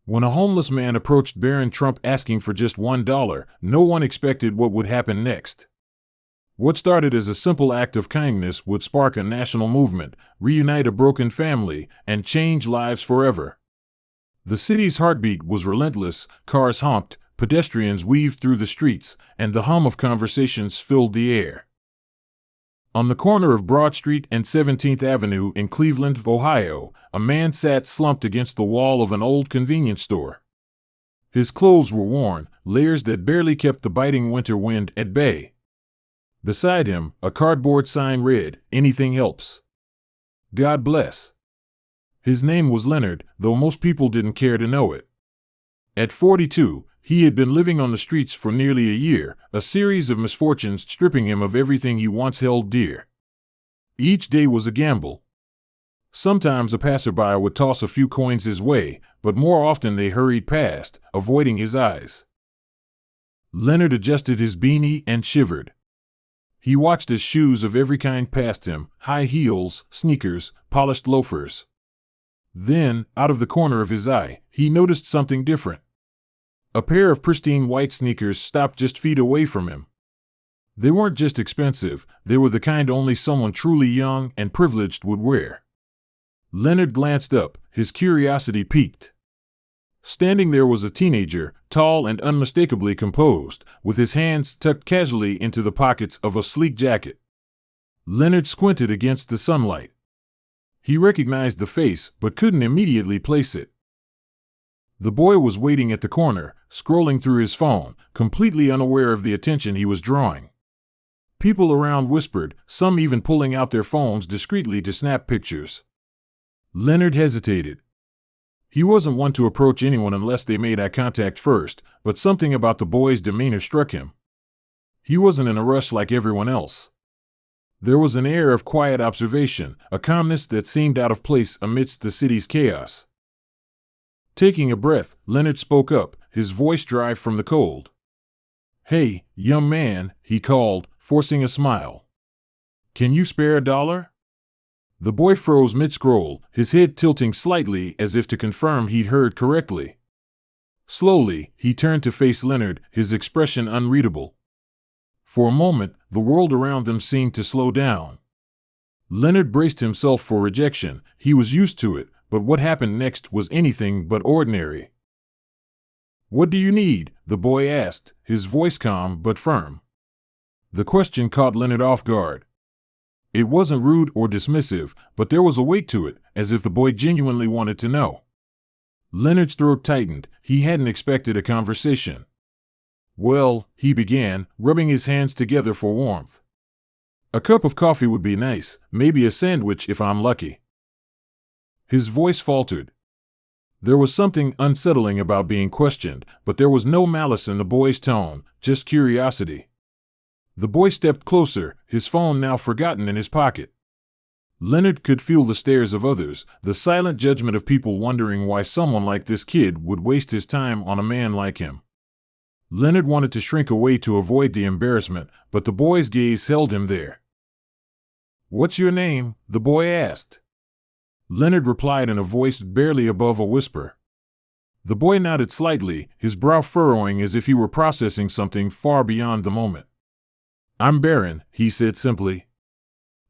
When a homeless man approached Barron Trump asking for just $1, no one expected what would happen next. What started as a simple act of kindness would spark a national movement, reunite a broken family, and change lives forever. The city's heartbeat was relentless, cars honked, pedestrians weaved through the streets, and the hum of conversations filled the air. On the corner of Broad Street and 17th Avenue in Cleveland, Ohio, a man sat slumped against the wall of an old convenience store. His clothes were worn, layers that barely kept the biting winter wind at bay. Beside him, a cardboard sign read, "Anything helps. God bless." His name was Leonard, though most people didn't care to know it. At 42, he had been living on the streets for nearly a year, a series of misfortunes stripping him of everything he once held dear. Each day was a gamble. Sometimes a passerby would toss a few coins his way, but more often they hurried past, avoiding his eyes. Leonard adjusted his beanie and shivered. He watched as shoes of every kind passed him, high heels, sneakers, polished loafers. Then, out of the corner of his eye, he noticed something different. A pair of pristine white sneakers stopped just feet away from him. They weren't just expensive, they were the kind only someone truly young and privileged would wear. Leonard glanced up, his curiosity piqued. Standing there was a teenager, tall and unmistakably composed, with his hands tucked casually into the pockets of a sleek jacket. Leonard squinted against the sunlight. He recognized the face, but couldn't immediately place it. The boy was waiting at the corner, scrolling through his phone, completely unaware of the attention he was drawing. People around whispered, some even pulling out their phones discreetly to snap pictures. Leonard hesitated. He wasn't one to approach anyone unless they made eye contact first, but something about the boy's demeanor struck him. He wasn't in a rush like everyone else. There was an air of quiet observation, a calmness that seemed out of place amidst the city's chaos. Taking a breath, Leonard spoke up, his voice dry from the cold. "Hey, young man," he called, forcing a smile. "Can you spare $1?" The boy froze mid-scroll, his head tilting slightly as if to confirm he'd heard correctly. Slowly, he turned to face Leonard, his expression unreadable. For a moment, the world around them seemed to slow down. Leonard braced himself for rejection. He was used to it, but what happened next was anything but ordinary. "What do you need?" the boy asked, his voice calm but firm. The question caught Leonard off guard. It wasn't rude or dismissive, but there was a weight to it, as if the boy genuinely wanted to know. Leonard's throat tightened. He hadn't expected a conversation. "Well," he began, rubbing his hands together for warmth. "A cup of coffee would be nice, maybe a sandwich if I'm lucky." His voice faltered. There was something unsettling about being questioned, but there was no malice in the boy's tone, just curiosity. The boy stepped closer, his phone now forgotten in his pocket. Leonard could feel the stares of others, the silent judgment of people wondering why someone like this kid would waste his time on a man like him. Leonard wanted to shrink away to avoid the embarrassment, but the boy's gaze held him there. "What's your name?" the boy asked. Leonard replied in a voice barely above a whisper. The boy nodded slightly, his brow furrowing as if he were processing something far beyond the moment. "I'm Barron," he said simply.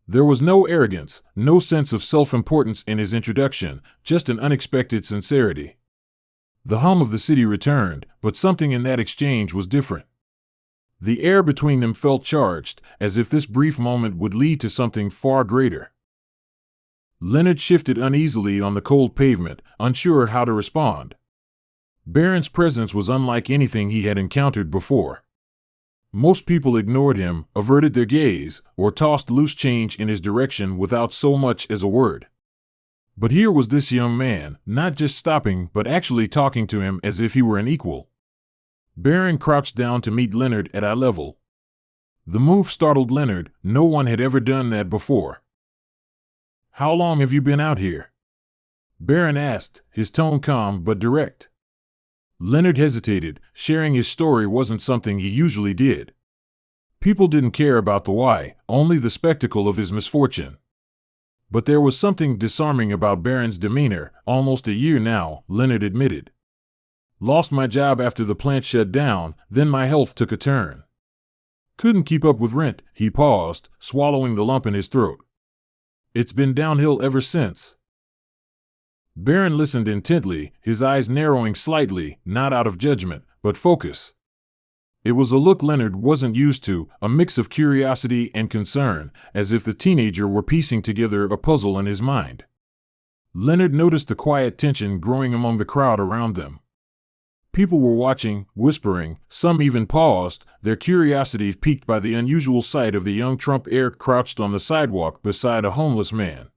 There was no arrogance, no sense of self-importance in his introduction, just an unexpected sincerity. The hum of the city returned, but something in that exchange was different. The air between them felt charged, as if this brief moment would lead to something far greater. Leonard shifted uneasily on the cold pavement, unsure how to respond. Barron's presence was unlike anything he had encountered before. Most people ignored him, averted their gaze, or tossed loose change in his direction without so much as a word. But here was this young man, not just stopping but actually talking to him as if he were an equal. Barron crouched down to meet Leonard at eye level. The move startled Leonard. No one had ever done that before. "How long have you been out here?" Barron asked, his tone calm but direct. Leonard hesitated. Sharing his story wasn't something he usually did. People didn't care about the why, only the spectacle of his misfortune. But there was something disarming about Barron's demeanor. "Almost a year now," Leonard admitted. Lost my job after the plant shut down, then my health took a turn. Couldn't keep up with rent, he paused, swallowing the lump in his throat. It's been downhill ever since. Barron listened intently, his eyes narrowing slightly, not out of judgment, but focus. It was a look Leonard wasn't used to, a mix of curiosity and concern, as if the teenager were piecing together a puzzle in his mind. Leonard noticed the quiet tension growing among the crowd around them. People were watching, whispering, some even paused, their curiosity piqued by the unusual sight of the young Trump heir crouched on the sidewalk beside a homeless man.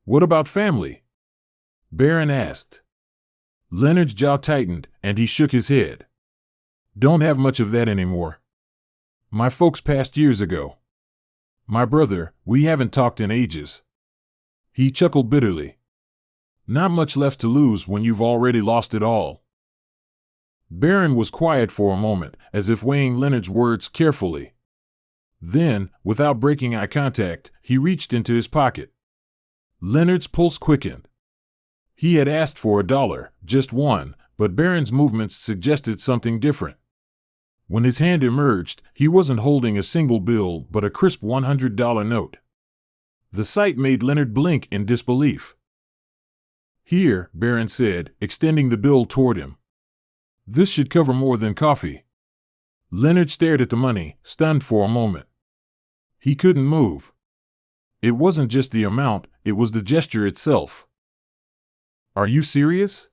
"What about family?" Barron asked. Leonard's jaw tightened, and he shook his head. "Don't have much of that anymore. My folks passed years ago. My brother, we haven't talked in ages." He chuckled bitterly. "Not much left to lose when you've already lost it all." Barron was quiet for a moment, as if weighing Leonard's words carefully. Then, without breaking eye contact, he reached into his pocket. Leonard's pulse quickened. He had asked for $1, just one, but Barron's movements suggested something different. When his hand emerged, he wasn't holding a single bill but a crisp $100 note. The sight made Leonard blink in disbelief. "Here," Barron said, extending the bill toward him. "This should cover more than coffee." Leonard stared at the money, stunned for a moment. He couldn't move. It wasn't just the amount, it was the gesture itself. "Are you serious?"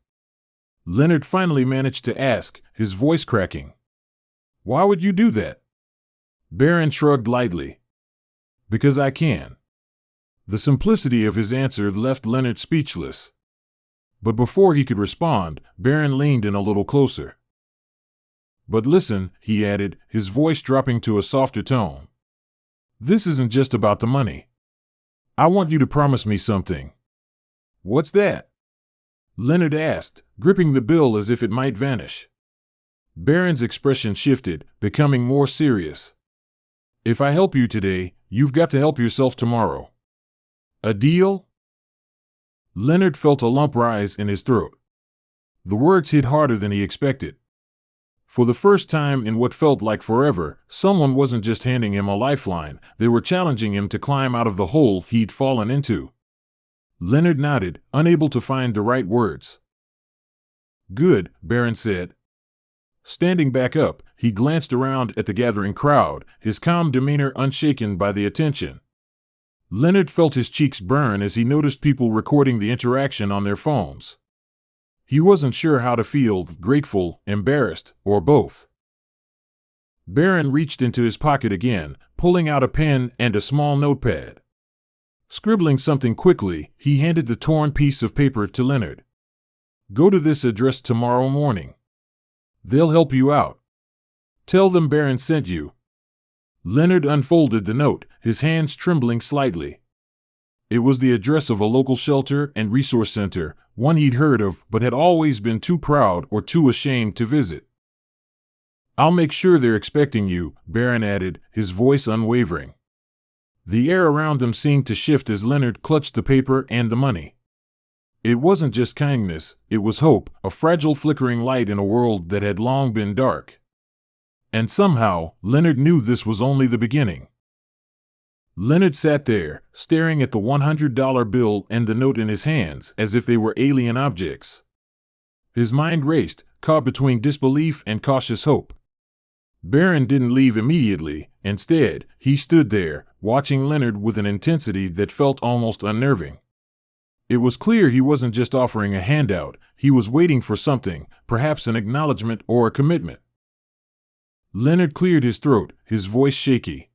Leonard finally managed to ask, his voice cracking. "Why would you do that?" Barron shrugged lightly. "Because I can." The simplicity of his answer left Leonard speechless. But before he could respond, Barron leaned in a little closer. "But listen," he added, his voice dropping to a softer tone. "This isn't just about the money. I want you to promise me something." "What's that?" Leonard asked, gripping the bill as if it might vanish. Barron's expression shifted, becoming more serious. "If I help you today, you've got to help yourself tomorrow. A deal?" Leonard felt a lump rise in his throat. The words hit harder than he expected. For the first time in what felt like forever, someone wasn't just handing him a lifeline, they were challenging him to climb out of the hole he'd fallen into. Leonard nodded, unable to find the right words. "Good," Barron said. Standing back up, he glanced around at the gathering crowd, his calm demeanor unshaken by the attention. Leonard felt his cheeks burn as he noticed people recording the interaction on their phones. He wasn't sure how to feel, grateful, embarrassed, or both. Barron reached into his pocket again, pulling out a pen and a small notepad. Scribbling something quickly, he handed the torn piece of paper to Leonard. "Go to this address tomorrow morning. They'll help you out. Tell them Barron sent you." Leonard unfolded the note, his hands trembling slightly. It was the address of a local shelter and resource center, one he'd heard of but had always been too proud or too ashamed to visit. "I'll make sure they're expecting you," Barron added, his voice unwavering. The air around them seemed to shift as Leonard clutched the paper and the money. It wasn't just kindness, it was hope, a fragile flickering light in a world that had long been dark. And somehow, Leonard knew this was only the beginning. Leonard sat there, staring at the $100 bill and the note in his hands as if they were alien objects. His mind raced, caught between disbelief and cautious hope. Barron didn't leave immediately. Instead, he stood there, watching Leonard with an intensity that felt almost unnerving. It was clear he wasn't just offering a handout, he was waiting for something, perhaps an acknowledgement or a commitment. Leonard cleared his throat, his voice shaky.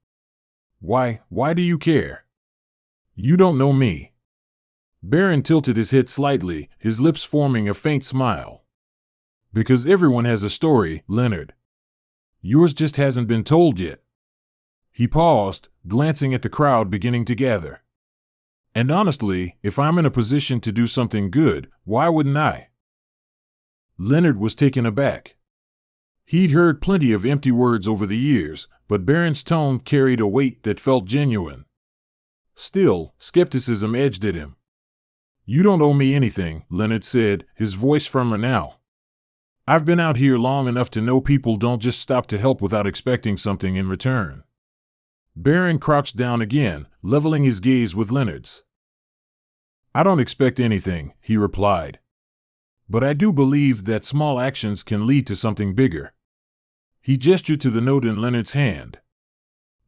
Why do you care? You don't know me." Barron tilted his head slightly, his lips forming a faint smile. "Because everyone has a story, Leonard. Yours just hasn't been told yet." He paused, glancing at the crowd beginning to gather. "And honestly, if I'm in a position to do something good, why wouldn't I?" Leonard was taken aback. He'd heard plenty of empty words over the years, but Barron's tone carried a weight that felt genuine. Still, skepticism edged at him. "You don't owe me anything," Leonard said, his voice firmer now. I've been out here long enough to know people don't just stop to help without expecting something in return. Barron crouched down again, leveling his gaze with Leonard's. I don't expect anything, he replied. But I do believe that small actions can lead to something bigger. He gestured to the note in Leonard's hand.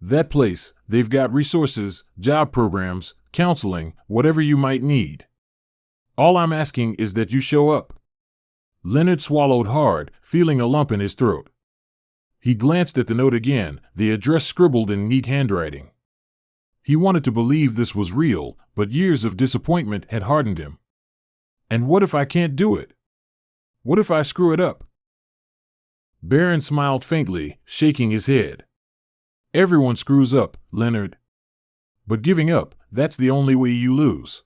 That place, they've got resources, job programs, counseling, whatever you might need. All I'm asking is that you show up. Leonard swallowed hard, feeling a lump in his throat. He glanced at the note again, the address scribbled in neat handwriting. He wanted to believe this was real, but years of disappointment had hardened him. And what if I can't do it? What if I screw it up? Barron smiled faintly, shaking his head. Everyone screws up, Leonard. But giving up, that's the only way you lose.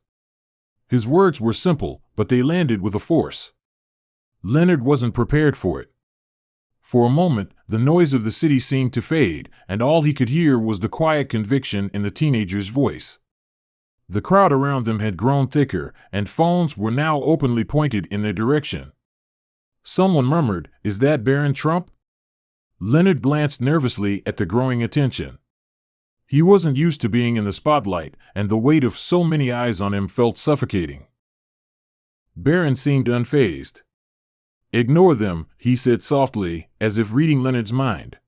His words were simple, but they landed with a force. Leonard wasn't prepared for it. For a moment, the noise of the city seemed to fade, and all he could hear was the quiet conviction in the teenager's voice. The crowd around them had grown thicker, and phones were now openly pointed in their direction. Someone murmured, "Is that Barron Trump?" Leonard glanced nervously at the growing attention. He wasn't used to being in the spotlight, and the weight of so many eyes on him felt suffocating. Barron seemed unfazed. "Ignore them," he said softly, as if reading Leonard's mind.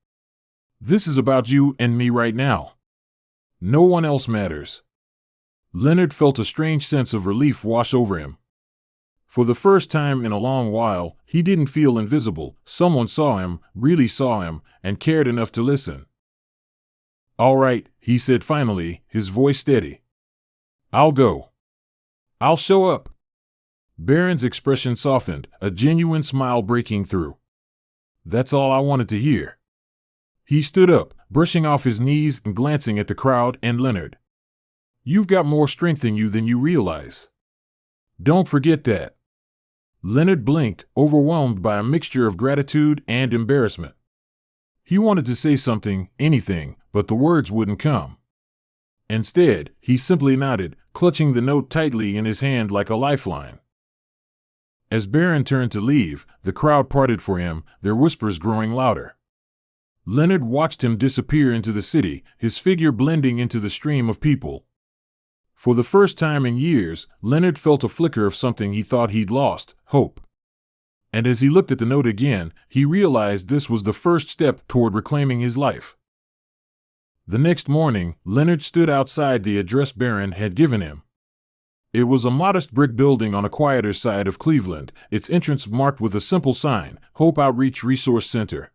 "This is about you and me right now. No one else matters." Leonard felt a strange sense of relief wash over him. For the first time in a long while, he didn't feel invisible. Someone saw him, really saw him, and cared enough to listen. "All right," he said finally, his voice steady. "I'll go. I'll show up." Barron's expression softened, a genuine smile breaking through. "That's all I wanted to hear." He stood up, brushing off his knees and glancing at the crowd and Leonard. "You've got more strength in you than you realize. Don't forget that." Leonard blinked, overwhelmed by a mixture of gratitude and embarrassment. He wanted to say something, anything, but the words wouldn't come. Instead, he simply nodded, clutching the note tightly in his hand like a lifeline. As Barron turned to leave, the crowd parted for him, their whispers growing louder. Leonard watched him disappear into the city, his figure blending into the stream of people. For the first time in years, Leonard felt a flicker of something he thought he'd lost, hope. And as he looked at the note again, he realized this was the first step toward reclaiming his life. The next morning, Leonard stood outside the address Barron had given him. It was a modest brick building on a quieter side of Cleveland, its entrance marked with a simple sign, Hope Outreach Resource Center.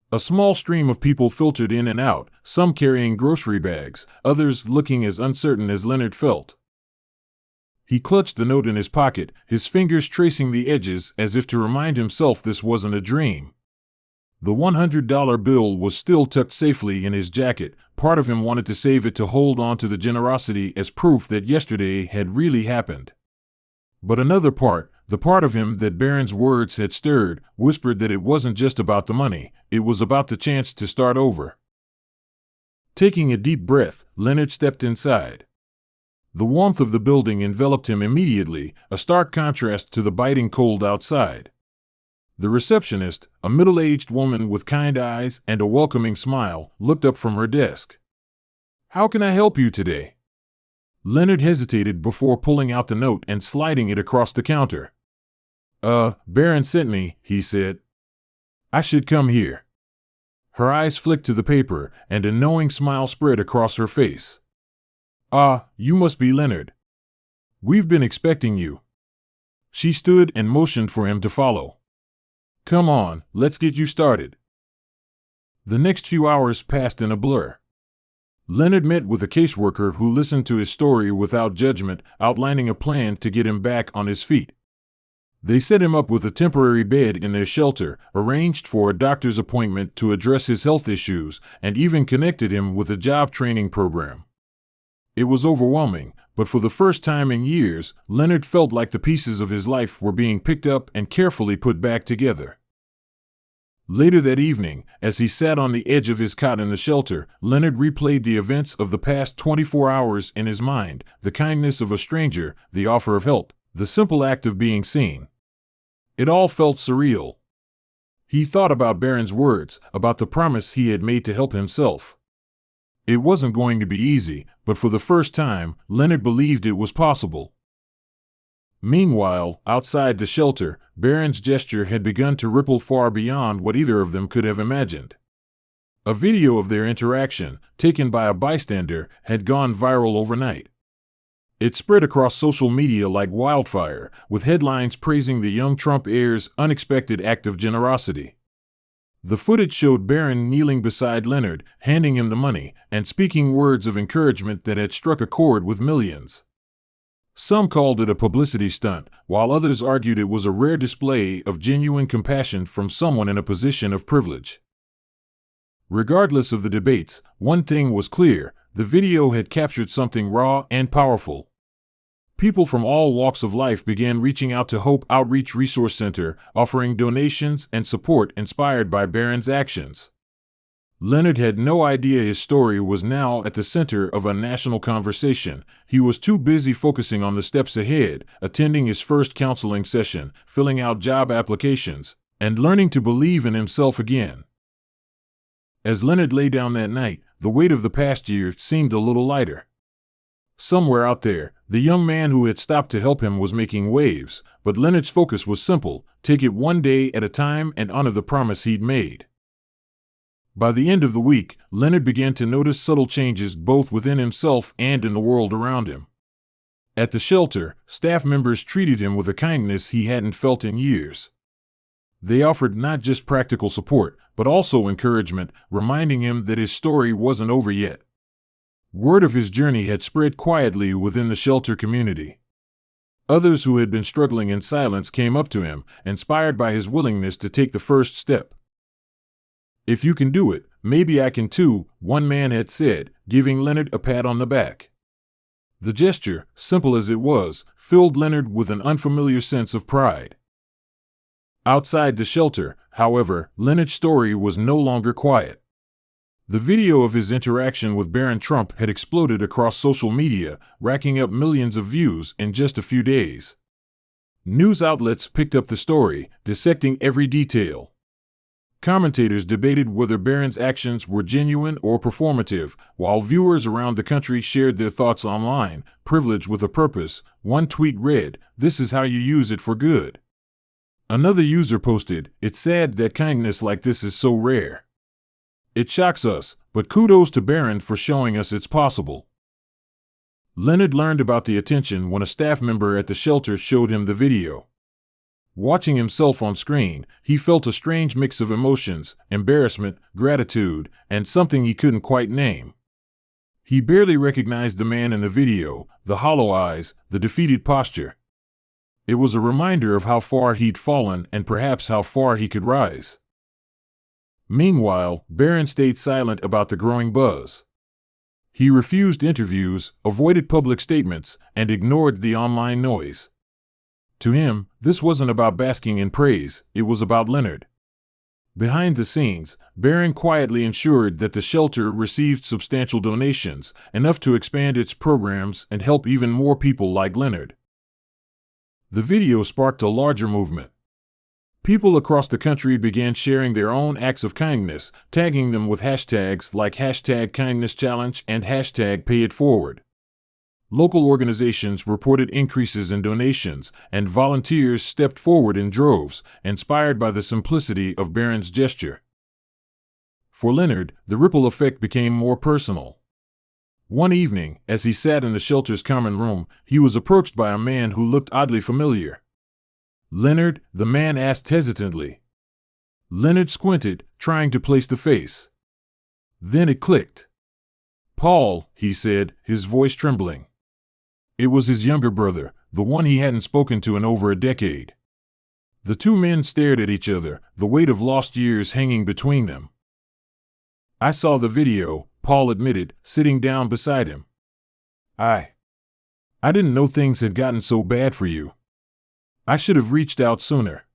A small stream of people filtered in and out, some carrying grocery bags, others looking as uncertain as Leonard felt. He clutched the note in his pocket, his fingers tracing the edges as if to remind himself this wasn't a dream. The $100 bill was still tucked safely in his jacket. Part of him wanted to save it to hold on to the generosity as proof that yesterday had really happened. But another part, the part of him that Barron's words had stirred, whispered that it wasn't just about the money, it was about the chance to start over. Taking a deep breath, Leonard stepped inside. The warmth of the building enveloped him immediately, a stark contrast to the biting cold outside. The receptionist, a middle-aged woman with kind eyes and a welcoming smile, looked up from her desk. "How can I help you today?" Leonard hesitated before pulling out the note and sliding it across the counter. Barron sent me," he said. "I should come here." Her eyes flicked to the paper, and a knowing smile spread across her face. You must be Leonard. We've been expecting you." She stood and motioned for him to follow. "Come on, let's get you started." The next few hours passed in a blur. Leonard met with a caseworker who listened to his story without judgment, outlining a plan to get him back on his feet. They set him up with a temporary bed in their shelter, arranged for a doctor's appointment to address his health issues, and even connected him with a job training program. It was overwhelming, but for the first time in years, Leonard felt like the pieces of his life were being picked up and carefully put back together. Later that evening, as he sat on the edge of his cot in the shelter, Leonard replayed the events of the past 24 hours in his mind, the kindness of a stranger, the offer of help, the simple act of being seen. It all felt surreal. He thought about Barron's words, about the promise he had made to help himself. It wasn't going to be easy, but for the first time, Leonard believed it was possible. Meanwhile, outside the shelter, Barron's gesture had begun to ripple far beyond what either of them could have imagined. A video of their interaction, taken by a bystander, had gone viral overnight. It spread across social media like wildfire, with headlines praising the young Trump heir's unexpected act of generosity. The footage showed Barron kneeling beside Leonard, handing him the money, and speaking words of encouragement that had struck a chord with millions. Some called it a publicity stunt, while others argued it was a rare display of genuine compassion from someone in a position of privilege. Regardless of the debates, one thing was clear: the video had captured something raw and powerful. People from all walks of life began reaching out to Hope Outreach Resource Center, offering donations and support inspired by Barron's actions. Leonard had no idea his story was now at the center of a national conversation. He was too busy focusing on the steps ahead, attending his first counseling session, filling out job applications, and learning to believe in himself again. As Leonard lay down that night, the weight of the past year seemed a little lighter. Somewhere out there, the young man who had stopped to help him was making waves, but Leonard's focus was simple: take it one day at a time and honor the promise he'd made. By the end of the week, Leonard began to notice subtle changes both within himself and in the world around him. At the shelter, staff members treated him with a kindness he hadn't felt in years. They offered not just practical support, but also encouragement, reminding him that his story wasn't over yet. Word of his journey had spread quietly within the shelter community. Others who had been struggling in silence came up to him, inspired by his willingness to take the first step. "If you can do it, maybe I can too," one man had said, giving Leonard a pat on the back. The gesture, simple as it was, filled Leonard with an unfamiliar sense of pride. Outside the shelter, however, Leonard's story was no longer quiet. The video of his interaction with Barron Trump had exploded across social media, racking up millions of views in just a few days. News outlets picked up the story, dissecting every detail. Commentators debated whether Barron's actions were genuine or performative, while viewers around the country shared their thoughts online. "Privilege with a purpose," one tweet read, "This is how you use it for good." Another user posted, "It's sad that kindness like this is so rare. It shocks us, but kudos to Barron for showing us it's possible." Leonard learned about the attention when a staff member at the shelter showed him the video. Watching himself on screen, he felt a strange mix of emotions: embarrassment, gratitude, and something he couldn't quite name. He barely recognized the man in the video, the hollow eyes, the defeated posture. It was a reminder of how far he'd fallen and perhaps how far he could rise. Meanwhile, Barron stayed silent about the growing buzz. He refused interviews, avoided public statements, and ignored the online noise. To him, this wasn't about basking in praise, it was about Leonard. Behind the scenes, Barron quietly ensured that the shelter received substantial donations, enough to expand its programs and help even more people like Leonard. The video sparked a larger movement. People across the country began sharing their own acts of kindness, tagging them with hashtags like #KindnessChallenge and #PayItForward. Local organizations reported increases in donations, and volunteers stepped forward in droves, inspired by the simplicity of Barron's gesture. For Leonard, the ripple effect became more personal. One evening, as he sat in the shelter's common room, he was approached by a man who looked oddly familiar. "Leonard?" the man asked hesitantly. Leonard squinted, trying to place the face. Then it clicked. "Paul," he said, his voice trembling. It was his younger brother, the one he hadn't spoken to in over a decade. The two men stared at each other, the weight of lost years hanging between them. "I saw the video," Paul admitted, sitting down beside him. I didn't know things had gotten so bad for you. I should have reached out sooner."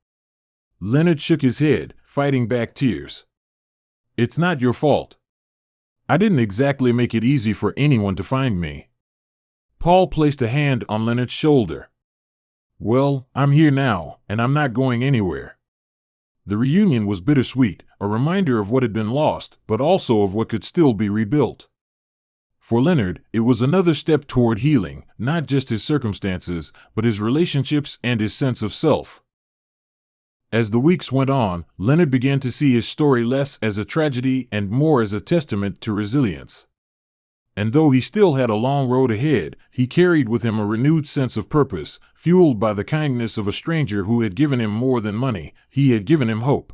Leonard shook his head, fighting back tears. "It's not your fault. I didn't exactly make it easy for anyone to find me." Paul placed a hand on Leonard's shoulder. "Well, I'm here now, and I'm not going anywhere." The reunion was bittersweet, a reminder of what had been lost, but also of what could still be rebuilt. For Leonard, it was another step toward healing, not just his circumstances, but his relationships and his sense of self. As the weeks went on, Leonard began to see his story less as a tragedy and more as a testament to resilience. And though he still had a long road ahead, he carried with him a renewed sense of purpose, fueled by the kindness of a stranger who had given him more than money. He had given him hope.